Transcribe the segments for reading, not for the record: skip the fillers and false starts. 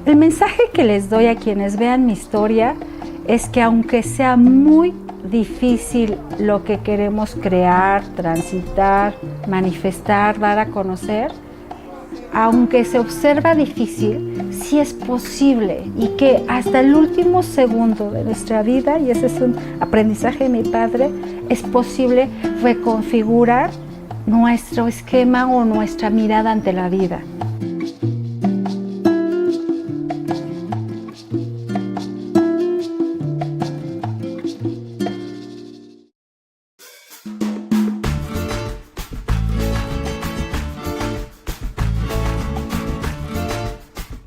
El mensaje que les doy a quienes vean mi historia es que aunque sea muy difícil lo que queremos crear, transitar, manifestar, dar a conocer, aunque se observa difícil, sí es posible y que hasta el último segundo de nuestra vida, y ese es un aprendizaje de mi padre, es posible reconfigurar nuestro esquema o nuestra mirada ante la vida.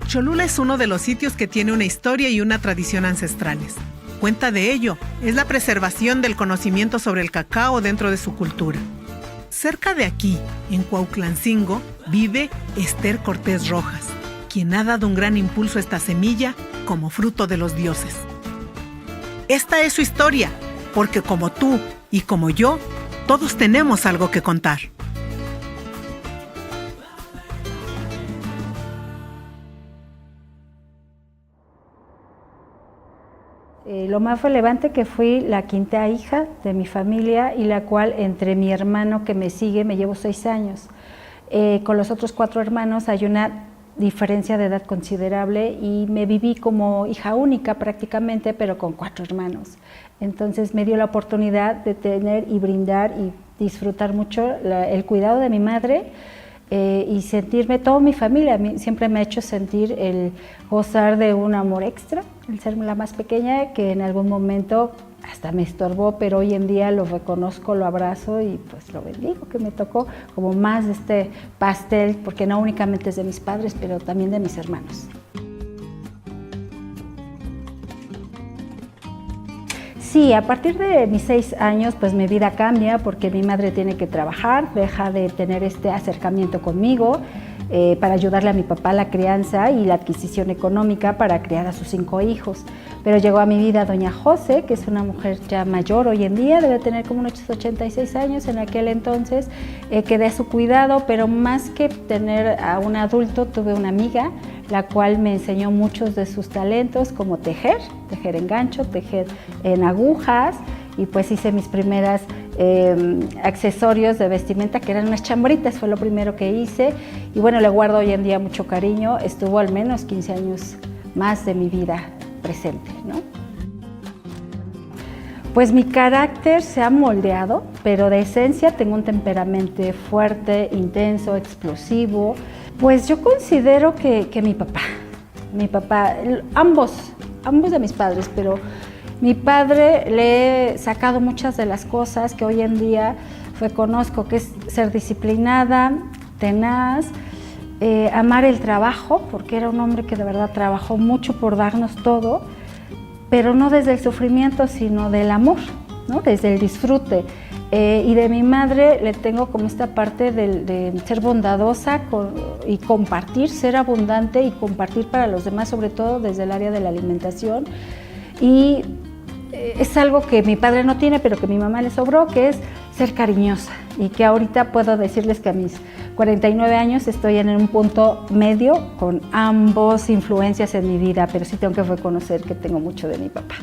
Cholula es uno de los sitios que tiene una historia y una tradición ancestrales. Cuenta de ello es la preservación del conocimiento sobre el cacao dentro de su cultura. Cerca de aquí, en Cuautlancingo, vive Esther Cortés Rojas, quien ha dado un gran impulso a esta semilla como fruto de los dioses. Esta es su historia, porque como tú y como yo, todos tenemos algo que contar. Lo más relevante que fui la quinta hija de mi familia y la cual entre mi hermano que me sigue me llevo 6 años. Con los otros 4 hermanos hay una diferencia de edad considerable y me viví como hija única prácticamente, pero con 4 hermanos. Entonces me dio la oportunidad de tener y brindar y disfrutar mucho el cuidado de mi madre, y sentirme, toda mi familia siempre me ha hecho sentir el gozar de un amor extra, el ser la más pequeña, que en algún momento hasta me estorbó, pero hoy en día lo reconozco, lo abrazo y pues lo bendigo, que me tocó como más de este pastel, porque no únicamente es de mis padres, pero también de mis hermanos. Sí, a partir de mis 6 años, pues mi vida cambia porque mi madre tiene que trabajar, deja de tener este acercamiento conmigo para ayudarle a mi papá a la crianza y la adquisición económica para criar a sus 5 hijos. Pero llegó a mi vida doña José, que es una mujer ya mayor hoy en día, debe tener como unos 86 años, en aquel entonces quedé a su cuidado, pero más que tener a un adulto, tuve una amiga, la cual me enseñó muchos de sus talentos, como tejer en gancho, tejer en agujas, y pues hice mis primeras accesorios de vestimenta, que eran unas chambritas, fue lo primero que hice, y bueno, le guardo hoy en día mucho cariño. Estuvo al menos 15 años más de mi vida presente, ¿no? Pues mi carácter se ha moldeado, pero de esencia tengo un temperamento fuerte, intenso, explosivo. Pues yo considero que mi papá, ambos de mis padres, pero mi padre le he sacado muchas de las cosas que hoy en día reconozco, que es ser disciplinada, tenaz, amar el trabajo, porque era un hombre que de verdad trabajó mucho por darnos todo, pero no desde el sufrimiento, sino del amor, ¿no? Desde el disfrute. Y de mi madre le tengo como esta parte de ser bondadosa y compartir, ser abundante y compartir para los demás, sobre todo desde el área de la alimentación. Y es algo que mi padre no tiene, pero que mi mamá le sobró, que es ser cariñosa. Y que ahorita puedo decirles que a mis 49 años estoy en un punto medio con ambos influencias en mi vida, pero sí tengo que reconocer que tengo mucho de mi papá.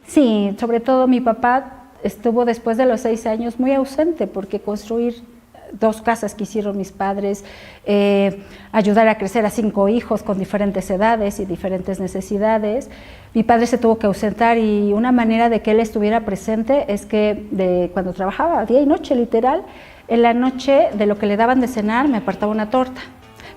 Sí, sobre todo mi papá estuvo después de los 6 años muy ausente, porque construir 2 casas que hicieron mis padres, ayudar a crecer a 5 hijos con diferentes edades y diferentes necesidades. Mi padre se tuvo que ausentar, y una manera de que él estuviera presente es que cuando trabajaba día y noche, literal, en la noche de lo que le daban de cenar me apartaba una torta.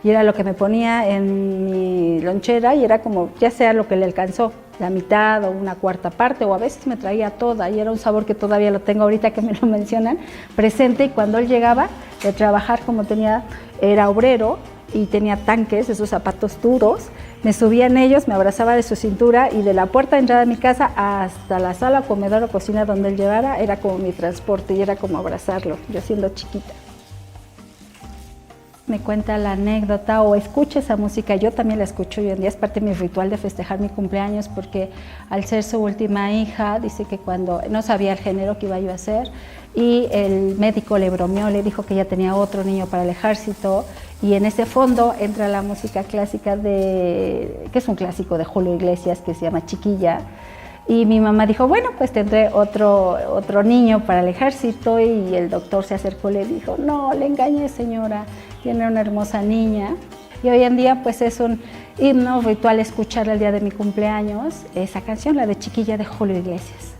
Y era lo que me ponía en mi lonchera, y era como, ya sea lo que le alcanzó, la mitad o una cuarta parte, o a veces me traía toda, y era un sabor que todavía lo tengo ahorita que me lo mencionan, presente. Y cuando él llegaba de trabajar, como era obrero y tenía tanques, esos zapatos duros, me subía en ellos, me abrazaba de su cintura, y de la puerta de entrada de mi casa hasta la sala, comedor o cocina donde él llegara, era como mi transporte, y era como abrazarlo, yo siendo chiquita. me cuenta la anécdota o escucha esa música. Yo también la escucho hoy en día, es parte de mi ritual de festejar mi cumpleaños, porque al ser su última hija, dice que cuando no sabía el género que iba yo a hacer, y el médico le bromeó, le dijo que ya tenía otro niño para el ejército, y en ese fondo entra la música clásica que es un clásico de Julio Iglesias, que se llama Chiquilla. Y mi mamá dijo, bueno, pues tendré otro niño para el ejército, y el doctor se acercó y le dijo, no, le engañé, señora, tiene una hermosa niña. Y hoy en día pues es un himno ritual escuchar el día de mi cumpleaños esa canción, la de Chiquilla de Julio Iglesias.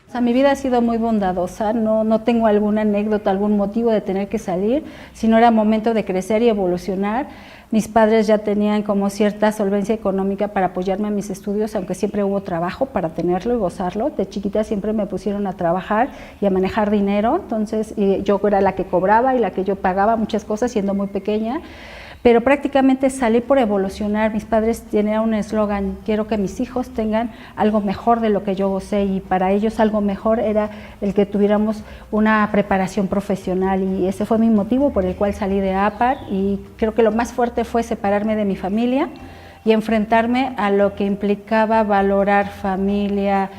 O sea, mi vida ha sido muy bondadosa, no tengo alguna anécdota, algún motivo de tener que salir, sino era momento de crecer y evolucionar. Mis padres ya tenían como cierta solvencia económica para apoyarme en mis estudios, aunque siempre hubo trabajo para tenerlo y gozarlo. De chiquita siempre me pusieron a trabajar y a manejar dinero, entonces yo era la que cobraba y la que yo pagaba muchas cosas siendo muy pequeña. Pero prácticamente salí por evolucionar. Mis padres tenían un eslogan, quiero que mis hijos tengan algo mejor de lo que yo gocé, y para ellos algo mejor era el que tuviéramos una preparación profesional, y ese fue mi motivo por el cual salí de APAR. Y creo que lo más fuerte fue separarme de mi familia y enfrentarme a lo que implicaba valorar familia,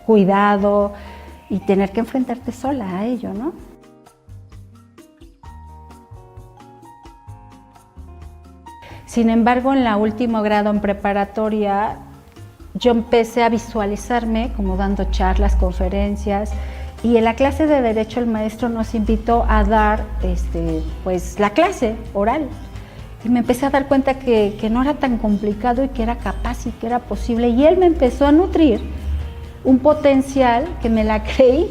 cuidado, y tener que enfrentarte sola a ello, ¿no? Sin embargo, en la último grado en preparatoria, yo empecé a visualizarme como dando charlas, conferencias, y en la clase de Derecho el maestro nos invitó a dar pues, la clase oral. Y me empecé a dar cuenta que no era tan complicado y que era capaz y que era posible. Y él me empezó a nutrir un potencial que me la creí.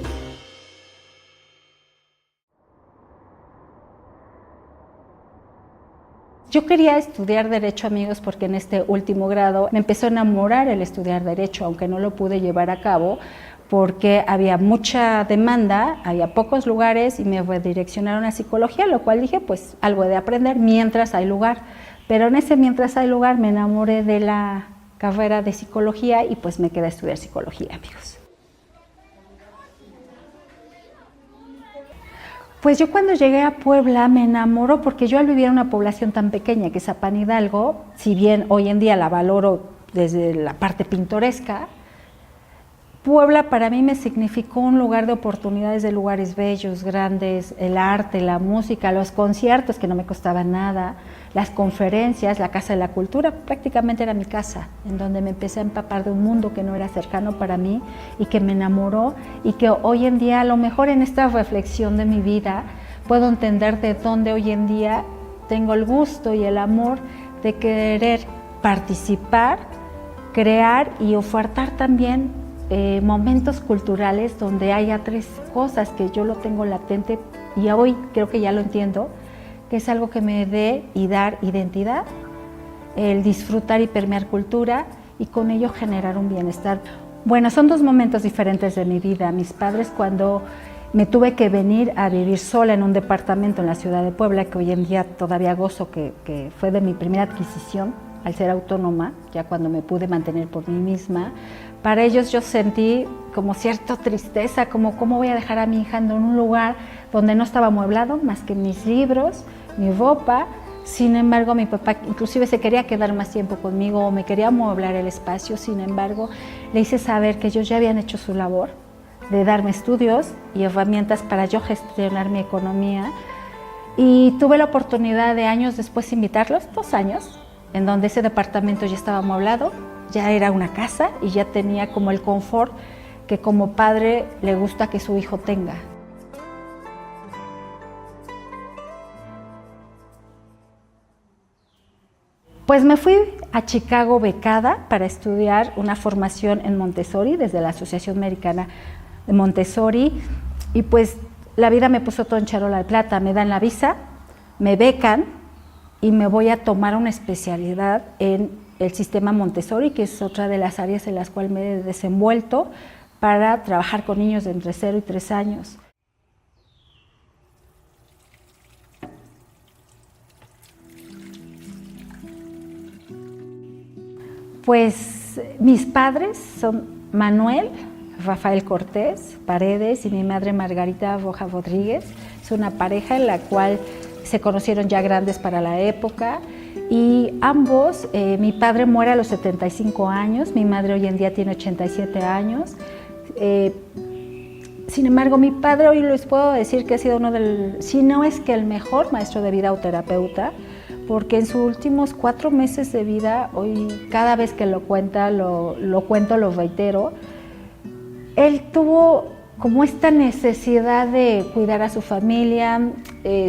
Yo quería estudiar Derecho, amigos, porque en este último grado me empezó a enamorar el estudiar Derecho, aunque no lo pude llevar a cabo porque había mucha demanda, había pocos lugares, y me redireccionaron a Psicología, lo cual dije, pues algo he de aprender mientras hay lugar. Pero en ese mientras hay lugar me enamoré de la carrera de Psicología y pues me quedé a estudiar Psicología, amigos. Pues yo cuando llegué a Puebla me enamoró, porque yo al vivir en una población tan pequeña que es Zapan Hidalgo, si bien hoy en día la valoro desde la parte pintoresca, Puebla para mí me significó un lugar de oportunidades, de lugares bellos, grandes, el arte, la música, los conciertos que no me costaban nada, las conferencias, la Casa de la Cultura, prácticamente era mi casa, en donde me empecé a empapar de un mundo que no era cercano para mí y que me enamoró, y que hoy en día, a lo mejor en esta reflexión de mi vida, puedo entender de dónde hoy en día tengo el gusto y el amor de querer participar, crear y ofertar también momentos culturales donde haya tres cosas que yo lo tengo latente, y hoy creo que ya lo entiendo, que es algo que me dé y dar identidad, el disfrutar y permear cultura, y con ello generar un bienestar. Bueno, son dos momentos diferentes de mi vida. Mis padres, cuando me tuve que venir a vivir sola en un departamento en la ciudad de Puebla, que hoy en día todavía gozo, que fue de mi primera adquisición al ser autónoma, ya cuando me pude mantener por mí misma. Para ellos yo sentí como cierta tristeza, como cómo voy a dejar a mi hija en un lugar donde no estaba amueblado, más que mis libros, mi ropa. Sin embargo, mi papá inclusive se quería quedar más tiempo conmigo, o me quería amueblar el espacio. Sin embargo, le hice saber que ellos ya habían hecho su labor de darme estudios y herramientas para yo gestionar mi economía. Y tuve la oportunidad de años después invitarlos, 2 años, en donde ese departamento ya estaba amueblado, ya era una casa y ya tenía como el confort que como padre le gusta que su hijo tenga. Pues me fui a Chicago becada para estudiar una formación en Montessori desde la Asociación Americana de Montessori, y pues la vida me puso todo en charola de plata. Me dan la visa, me becan y me voy a tomar una especialidad en el sistema Montessori, que es otra de las áreas en las cuales me he desenvuelto para trabajar con niños de entre 0 y 3 años. Pues mis padres son Manuel, Rafael Cortés Paredes y mi madre Margarita Roja Rodríguez. Es una pareja en la cual se conocieron ya grandes para la época y ambos, mi padre muere a los 75 años, mi madre hoy en día tiene 87 años. Sin embargo, mi padre hoy les puedo decir que ha sido si no es que el mejor maestro de vida o terapeuta, porque en sus últimos 4 meses de vida, hoy cada vez que lo cuento, lo reitero, él tuvo como esta necesidad de cuidar a su familia.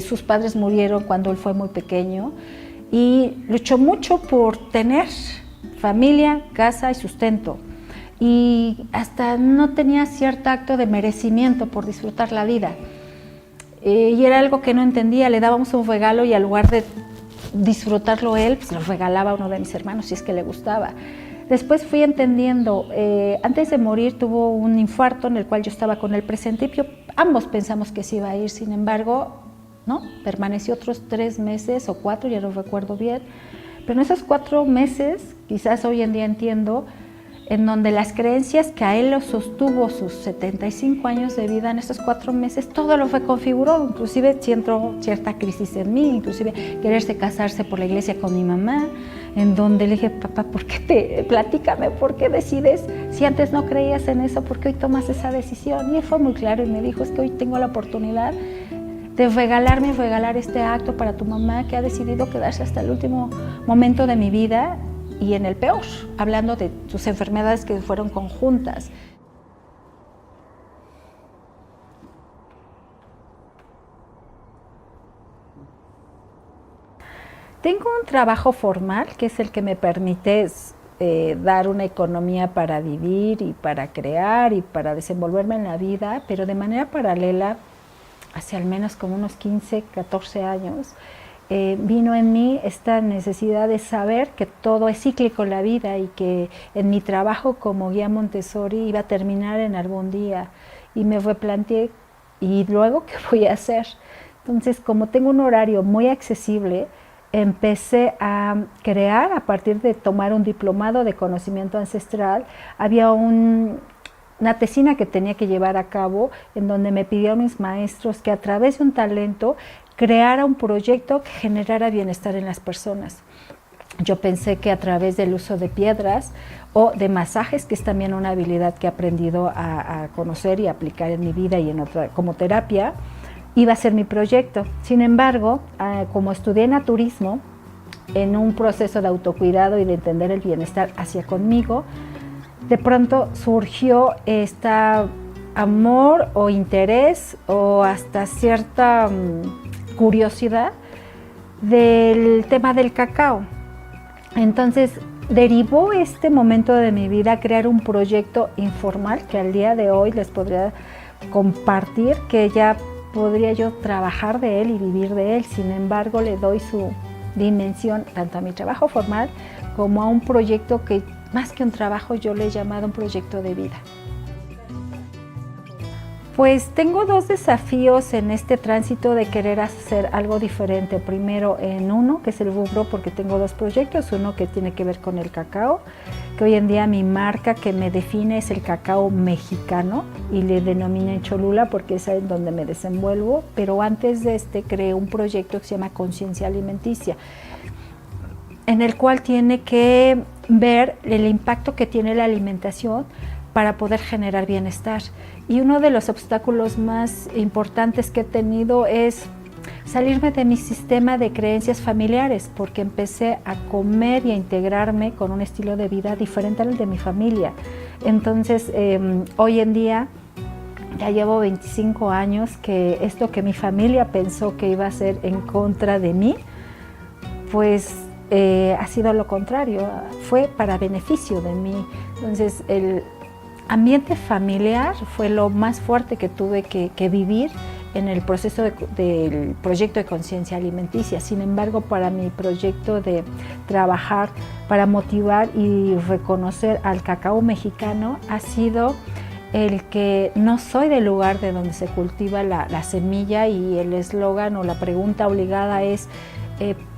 Sus padres murieron cuando él fue muy pequeño y luchó mucho por tener familia, casa y sustento. Y hasta no tenía cierto acto de merecimiento por disfrutar la vida. Y era algo que no entendía, le dábamos un regalo y al lugar de disfrutarlo él, pues lo regalaba a uno de mis hermanos si es que le gustaba. Después fui entendiendo, antes de morir tuvo un infarto en el cual yo estaba con él presente y ambos pensamos que se iba a ir, sin embargo, ¿no? Permaneció otros 3 meses o 4, ya no recuerdo bien, pero en esos 4 meses, quizás hoy en día entiendo, en donde las creencias que a él lo sostuvo sus 75 años de vida, en estos 4 meses todo lo reconfiguró, inclusive entró cierta crisis en mí, inclusive quererse casarse por la iglesia con mi mamá, en donde le dije, papá, platícame, ¿por qué decides? Si antes no creías en eso, ¿por qué hoy tomas esa decisión? Y él fue muy claro y me dijo, es que hoy tengo la oportunidad de regalar este acto para tu mamá que ha decidido quedarse hasta el último momento de mi vida y en el peor, hablando de tus enfermedades que fueron conjuntas. Tengo un trabajo formal que es el que me permite dar una economía para vivir y para crear y para desenvolverme en la vida, pero de manera paralela, hace al menos como unos 15, 14 años, vino en mí esta necesidad de saber que todo es cíclico en la vida y que en mi trabajo como guía Montessori iba a terminar en algún día. Y me replanteé, ¿y luego qué voy a hacer? Entonces, como tengo un horario muy accesible, empecé a crear a partir de tomar un diplomado de conocimiento ancestral. Había una tesina que tenía que llevar a cabo en donde me pidieron mis maestros que a través de un talento creara un proyecto que generara bienestar en las personas. Yo pensé que a través del uso de piedras o de masajes, que es también una habilidad que he aprendido a conocer y aplicar en mi vida y como terapia, iba a ser mi proyecto. Sin embargo, como estudié naturismo, en un proceso de autocuidado y de entender el bienestar hacia conmigo, de pronto surgió este amor o interés o hasta cierta curiosidad del tema del cacao. Entonces derivó este momento de mi vida a crear un proyecto informal que al día de hoy les podría compartir, que ya podría yo trabajar de él y vivir de él. Sin embargo, le doy su dimensión tanto a mi trabajo formal como a un proyecto que más que un trabajo yo le he llamado un proyecto de vida. Pues tengo 2 desafíos en este tránsito de querer hacer algo diferente. Primero en uno, que es el rubro, porque tengo 2 proyectos. Uno que tiene que ver con el cacao, que hoy en día mi marca que me define es el cacao mexicano y le denominé Cholula porque es ahí donde me desenvuelvo. Pero antes de creé un proyecto que se llama Conciencia Alimenticia, en el cual tiene que ver el impacto que tiene la alimentación para poder generar bienestar. Y uno de los obstáculos más importantes que he tenido es salirme de mi sistema de creencias familiares, porque empecé a comer y a integrarme con un estilo de vida diferente al de mi familia. Entonces, hoy en día, ya llevo 25 años que esto que mi familia pensó que iba a ser en contra de mí, pues ha sido lo contrario, fue para beneficio de mí. Entonces, el ambiente familiar fue lo más fuerte que tuve que vivir en el proceso del proyecto de conciencia alimenticia. Sin embargo, para mi proyecto de trabajar para motivar y reconocer al cacao mexicano ha sido el que no soy del lugar de donde se cultiva la semilla, y el eslogan o la pregunta obligada es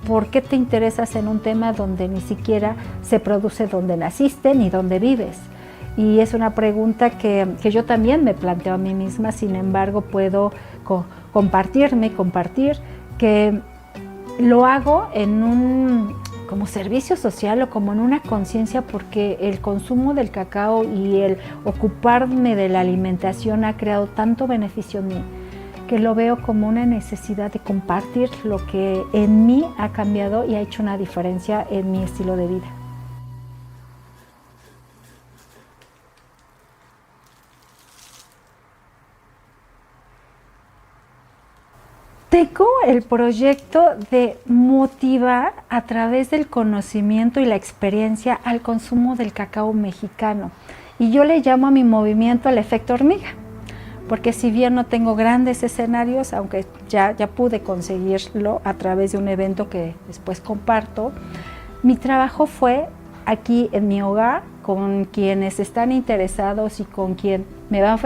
¿por qué te interesas en un tema donde ni siquiera se produce donde naciste ni donde vives? Y es una pregunta que yo también me planteo a mí misma, sin embargo puedo compartir que lo hago en un como servicio social o como en una conciencia, porque el consumo del cacao y el ocuparme de la alimentación ha creado tanto beneficio en mí, que lo veo como una necesidad de compartir lo que en mí ha cambiado y ha hecho una diferencia en mi estilo de vida. Tengo el proyecto de motivar a través del conocimiento y la experiencia al consumo del cacao mexicano. Y yo le llamo a mi movimiento el efecto hormiga, porque si bien no tengo grandes escenarios, aunque ya pude conseguirlo a través de un evento que después comparto, mi trabajo fue aquí en mi hogar, con quienes están interesados y con quien me han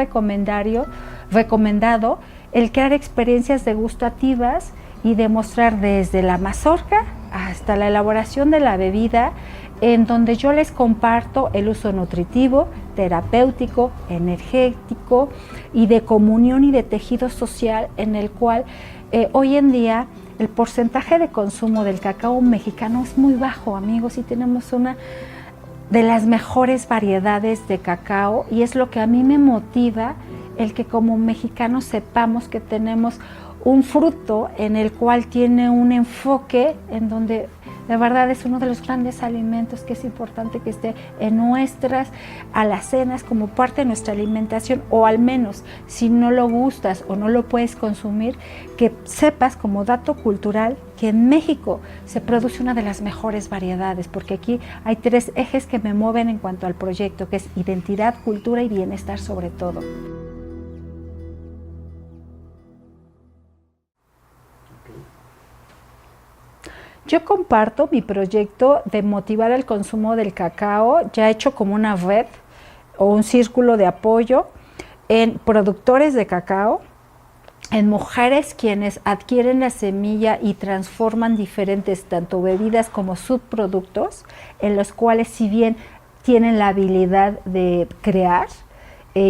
recomendado el crear experiencias degustativas y demostrar desde la mazorca hasta la elaboración de la bebida, en donde yo les comparto el uso nutritivo, terapéutico, energético y de comunión y de tejido social, en el cual hoy en día el porcentaje de consumo del cacao mexicano es muy bajo, amigos, y tenemos una de las mejores variedades de cacao, y es lo que a mí me motiva, el que como mexicanos sepamos que tenemos un fruto en el cual tiene un enfoque en donde de verdad es uno de los grandes alimentos que es importante que esté en nuestras alacenas como parte de nuestra alimentación, o al menos si no lo gustas o no lo puedes consumir, que sepas como dato cultural que en México se produce una de las mejores variedades, porque aquí hay 3 ejes que me mueven en cuanto al proyecto, que es identidad, cultura y bienestar sobre todo. Yo comparto mi proyecto de motivar el consumo del cacao, ya hecho como una red o un círculo de apoyo en productores de cacao, en mujeres quienes adquieren la semilla y transforman diferentes tanto bebidas como subproductos, en los cuales si bien tienen la habilidad de crear,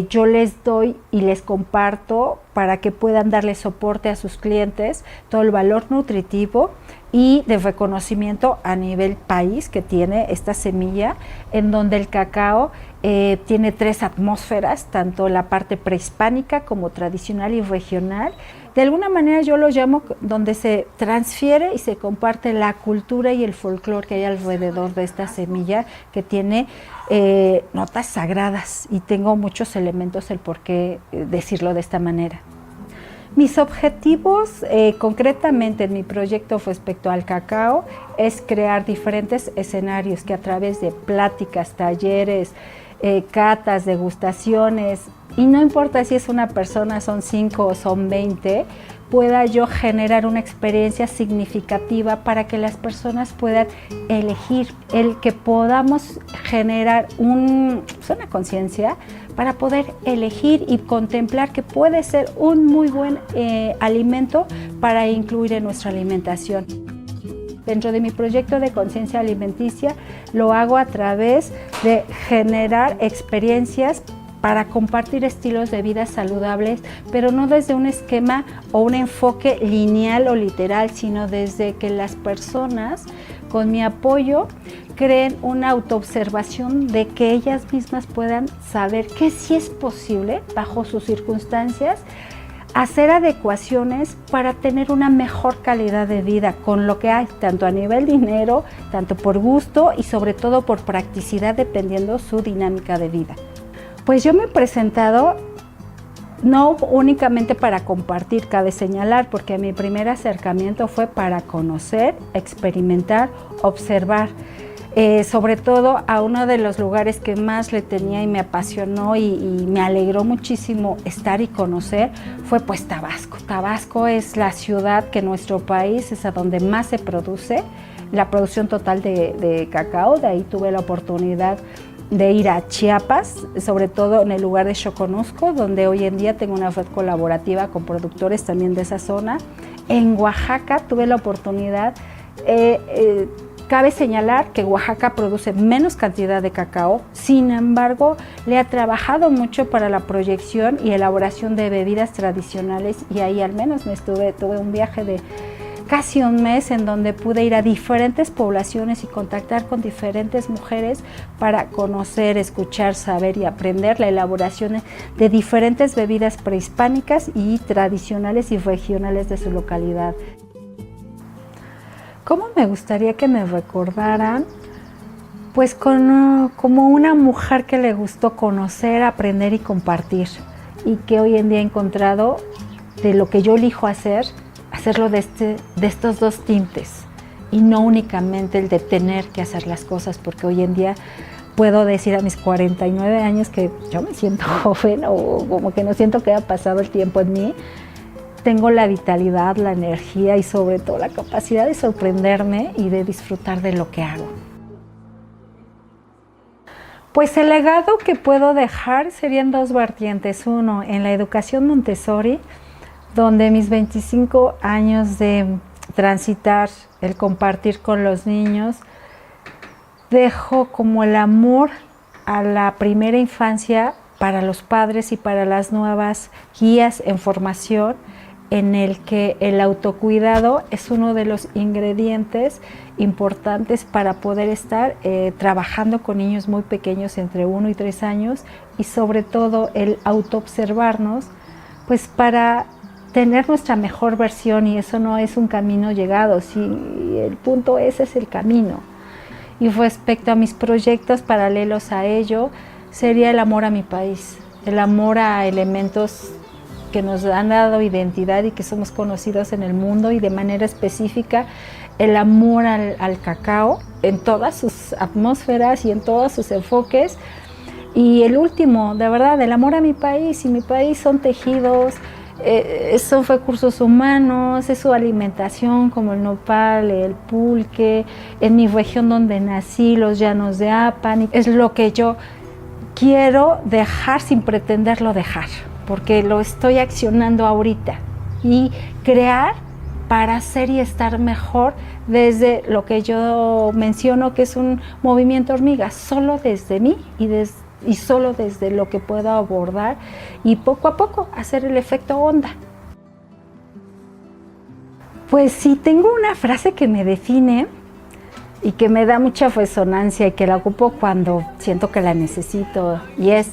yo les doy y les comparto para que puedan darle soporte a sus clientes, todo el valor nutritivo y de reconocimiento a nivel país que tiene esta semilla, en donde el cacao tiene 3 atmósferas, tanto la parte prehispánica como tradicional y regional. De alguna manera yo lo llamo donde se transfiere y se comparte la cultura y el folclore que hay alrededor de esta semilla, que tiene notas sagradas, y tengo muchos elementos el por qué decirlo de esta manera. Mis objetivos concretamente en mi proyecto respecto al cacao es crear diferentes escenarios que a través de pláticas, talleres, catas, degustaciones, y no importa si es una persona, son 5 o son 20, pueda yo generar una experiencia significativa para que las personas puedan elegir, el que podamos generar una conciencia para poder elegir y contemplar que puede ser un muy buen alimento para incluir en nuestra alimentación. Dentro de mi proyecto de conciencia alimenticia lo hago a través de generar experiencias para compartir estilos de vida saludables, pero no desde un esquema o un enfoque lineal o literal, sino desde que las personas, con mi apoyo, creen una autoobservación de que ellas mismas puedan saber que sí es posible, bajo sus circunstancias, hacer adecuaciones para tener una mejor calidad de vida con lo que hay, tanto a nivel dinero, tanto por gusto y sobre todo por practicidad, dependiendo su dinámica de vida. Pues yo me he presentado no únicamente para compartir, cabe señalar, porque mi primer acercamiento fue para conocer, experimentar, observar, sobre todo a uno de los lugares que más le tenía y me apasionó y me alegró muchísimo estar y conocer, fue pues Tabasco. Tabasco es la ciudad que en nuestro país es a donde más se produce la producción total de cacao. De ahí tuve la oportunidad de ir a Chiapas, sobre todo en el lugar de Xoconusco, donde hoy en día tengo una red colaborativa con productores también de esa zona. En Oaxaca tuve la oportunidad Cabe señalar que Oaxaca produce menos cantidad de cacao, sin embargo, le ha trabajado mucho para la proyección y elaboración de bebidas tradicionales, y ahí al menos tuve un viaje de casi un mes en donde pude ir a diferentes poblaciones y contactar con diferentes mujeres para conocer, escuchar, saber y aprender la elaboración de diferentes bebidas prehispánicas y tradicionales y regionales de su localidad. ¿Cómo me gustaría que me recordaran? Pues como una mujer que le gustó conocer, aprender y compartir, y que hoy en día he encontrado de lo que yo elijo hacerlo de estos dos tintes, y no únicamente el de tener que hacer las cosas, porque hoy en día puedo decir a mis 49 años que yo me siento joven, o como que no siento que haya pasado el tiempo en mí. Tengo la vitalidad, la energía y sobre todo la capacidad de sorprenderme y de disfrutar de lo que hago. Pues el legado que puedo dejar serían dos vertientes. Uno, en la educación Montessori, donde mis 25 años de transitar, el compartir con los niños, dejo como el amor a la primera infancia para los padres y para las nuevas guías en formación, en el que el autocuidado es uno de los ingredientes importantes para poder estar trabajando con niños muy pequeños, entre 1 y 3 años, y sobre todo el autoobservarnos, pues para tener nuestra mejor versión, y eso no es un camino llegado, sí, el punto ese es el camino. Y respecto a mis proyectos paralelos a ello, sería el amor a mi país, el amor a elementos que nos han dado identidad y que somos conocidos en el mundo, y de manera específica el amor al cacao en todas sus atmósferas y en todos sus enfoques. Y el último, de verdad, el amor a mi país, y mi país son tejidos, son recursos humanos, es su alimentación como el nopal, el pulque, en mi región donde nací, los llanos de Apan, es lo que yo quiero dejar sin pretenderlo dejar, porque lo estoy accionando ahorita, y crear para hacer y estar mejor desde lo que yo menciono que es un movimiento hormiga, solo desde mí y solo desde lo que puedo abordar, y poco a poco hacer el efecto onda. Pues sí, tengo una frase que me define y que me da mucha resonancia y que la ocupo cuando siento que la necesito, y es: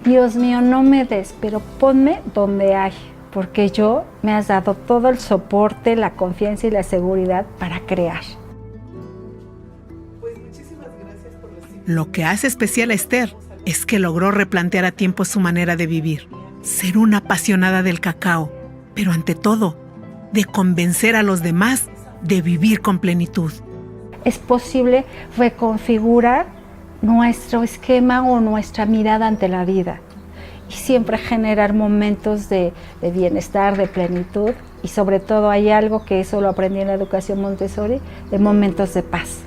Dios mío, no me des, pero ponme donde hay, porque me has dado todo el soporte, la confianza y la seguridad para crear. Pues muchísimas gracias por lo que hace especial a Esther es que logró replantear a tiempo su manera de vivir, ser una apasionada del cacao, pero ante todo, de convencer a los demás de vivir con plenitud. Es posible reconfigurar nuestro esquema o nuestra mirada ante la vida, y siempre generar momentos de bienestar, de plenitud, y sobre todo hay algo que eso lo aprendí en la educación Montessori, de momentos de paz.